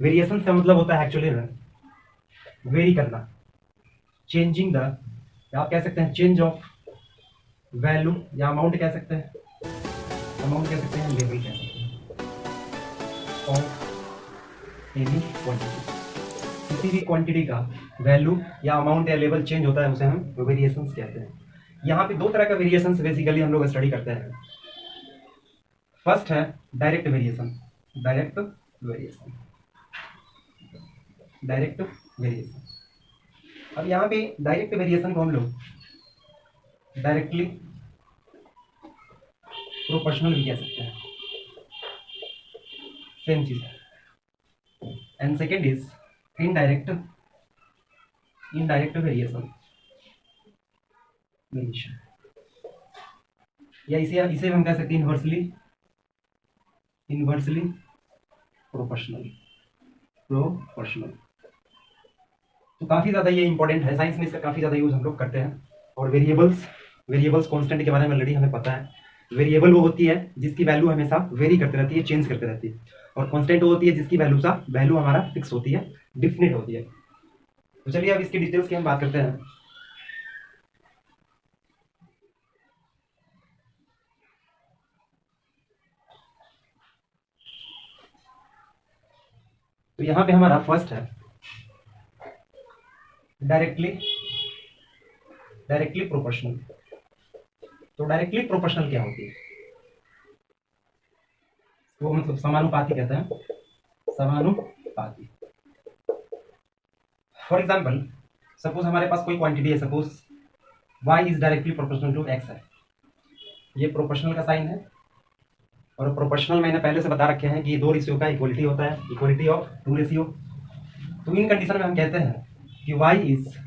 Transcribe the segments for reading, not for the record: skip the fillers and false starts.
Variation का मतलब होता है एक्चुअली वेरी करना, चेंजिंग द, आप कह सकते हैं चेंज ऑफ वैल्यू, या अमाउंट कह सकते हैं, अमाउंट कह सकते हैं, लेवल कह सकते हैं ऑफ एनी क्वांटिटी। किसी भी क्वांटिटी का वैल्यू या अमाउंट या लेवल चेंज होता है उसे हम वेरिएशंस कहते हैं। यहाँ पे दो तरह का वेरिएशंस बेसिकली हम लोग स्टडी करते हैं। फर्स्ट है direct variation, direct variation, direct variation. अब यहाँ पे डायरेक्ट वेरिएशन को हम लोग डायरेक्टली प्रोपोर्शनल भी कह सकते हैं, सेम चीज है। And second is indirect, indirect variation, variation, या इसे हम कह सकते हैं इनवर्सली, इनवर्सली प्रोपोर्शनल, प्रोपोर्शनल। तो काफी ज्यादा ये इंपॉर्टेंट है, साइंस में इसका काफी ज्यादा यूज हम लोग करते हैं। और वेरिएबल्स, वेरिएबल्स कांस्टेंट के बारे में ऑलरेडी हमें पता है। वेरिएबल वो होती है जिसकी वैल्यू हमेशा वेरी करते रहती है, चेंज करते रहती है, और कांस्टेंट वो होती है जिसकी वैल्यू हमारा फिक्स होती है, डिफिनिट होती है। तो चलिए अब इसकी डिटेल्स की हम बात करते हैं। तो यहां पे हमारा फर्स्ट है डायरेक्टली, डायरेक्टली प्रोपोर्शनल। तो डायरेक्टली प्रोपोर्शनल क्या होती है? वो मतलब समानुपाती कहते हैं, समानुपाती। फॉर एग्जाम्पल सपोज हमारे पास कोई क्वांटिटी है, suppose y is directly proportional to x है, ये प्रोपोर्शनल का साइन है। और प्रोपोर्शनल मैंने पहले से बता रखे हैं कि दो रेशियो का इक्वलिटी होता है, इक्वलिटी ऑफ टू रेशियो। तो इन कंडीशन में हम कहते हैं कि y is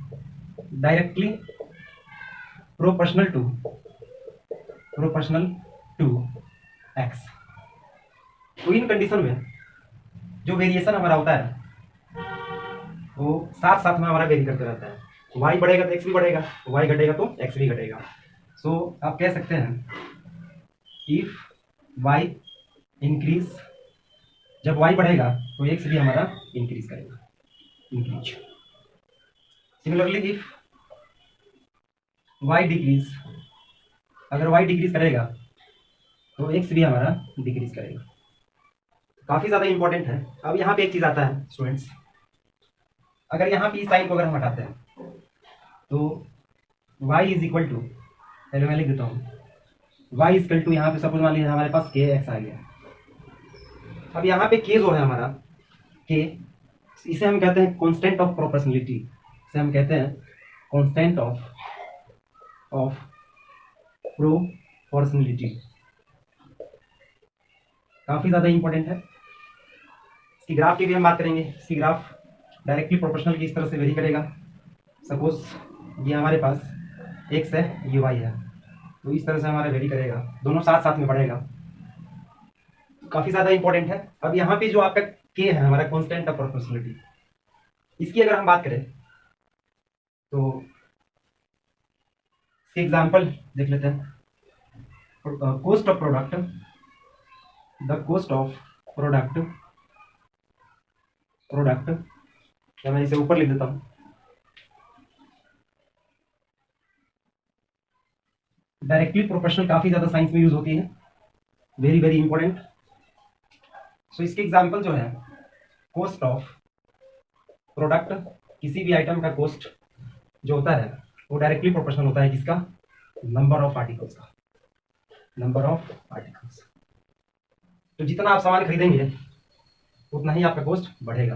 directly proportional to x। तो इन कंडीशन में जो वेरिएशन हमारा होता है वो साथ साथ में हमारा वेरी करते रहता है। y बढ़ेगा तो x भी बढ़ेगा, y घटेगा तो x भी घटेगा। सो आप कह सकते हैं इफ y इंक्रीज, जब y बढ़ेगा तो x भी हमारा इंक्रीज करेगा, increase. Similarly if y decrease, अगर y डिक्रीज करेगा तो x भी हमारा डिक्रीज करेगा। काफी ज्यादा इंपॉर्टेंट है। अब यहाँ पे एक चीज आता है स्टूडेंट्स, अगर यहाँ पे इस साइन को अगर हम हटाते हैं तो y इज इक्वल टू, पहले मैं लिख देता हूँ, y इज इक्वल टू, यहाँ पे सपोज मान लीजिए हमारे पास k x आ गया। अब यहाँ पे k जो है हमारा k, इसे हम कहते हैं कांस्टेंट ऑफ प्रोपोर्शनलिटी, इसे हम कहते हैं कांस्टेंट ऑफ प्रोपोर्शनलिटी। काफी ज्यादा इंपॉर्टेंट है। इसकी ग्राफ की भी हम बात करेंगे। इसकी ग्राफ डायरेक्टली प्रोपोर्शनल की इस तरह से वेरी करेगा। सपोज ये हमारे पास x है, ये y है, तो इस तरह से हमारा वेरी करेगा, दोनों साथ साथ में बढ़ेगा। काफी ज्यादा इंपॉर्टेंट है। अब यहाँ पे जो आपका k है हमारा कांस्टेंट ऑफ प्रोपोर्शनलिटी, इसकी अगर हम बात करें तो इसके एग्जांपल देख लेते हैं। Cost of product, the cost of product, या मैं इसे ऊपर लिख देता हूं, डायरेक्टली प्रोपोर्शनल काफी ज्यादा साइंस में यूज होती है, वेरी वेरी इंपॉर्टेंट। सो इसके एग्जांपल जो है कॉस्ट ऑफ प्रोडक्ट, किसी भी आइटम का कॉस्ट जो होता है वो डायरेक्टली प्रोपोर्शनल होता है किसका? नंबर ऑफ पार्टिकल्स का, नंबर ऑफ पार्टिकल्स। तो जितना आप सामान खरीदेंगे उतना ही आपका कॉस्ट बढ़ेगा।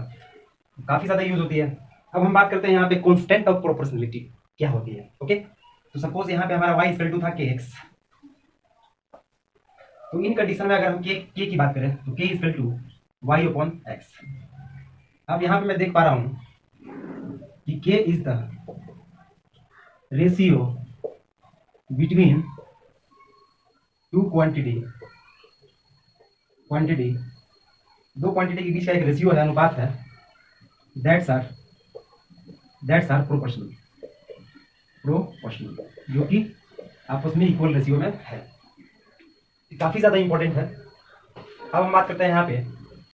काफी ज्यादा यूज होती है। अब हम बात करते हैं यहाँ पे कांस्टेंट ऑफ प्रोपोर्शनलिटी क्या होती है। ओके, तो सपोज यहाँ पे हमारा y इक्वल टू था kx, तो इन कंडीशन में अगर हम k की बात करें तो k equal to y upon x। अब यहाँ पे मैं देख पा रहा हूं कि k is the ratio between two quantity, दो क्वांटिटी के बीच का एक रेशियो है, अनुपात है, दैट्स आर प्रोपोर्शनल, जो कि आपस में इक्वल रेशियो में है। काफी ज्यादा इंपॉर्टेंट है। अब हम बात करते हैं यहाँ पे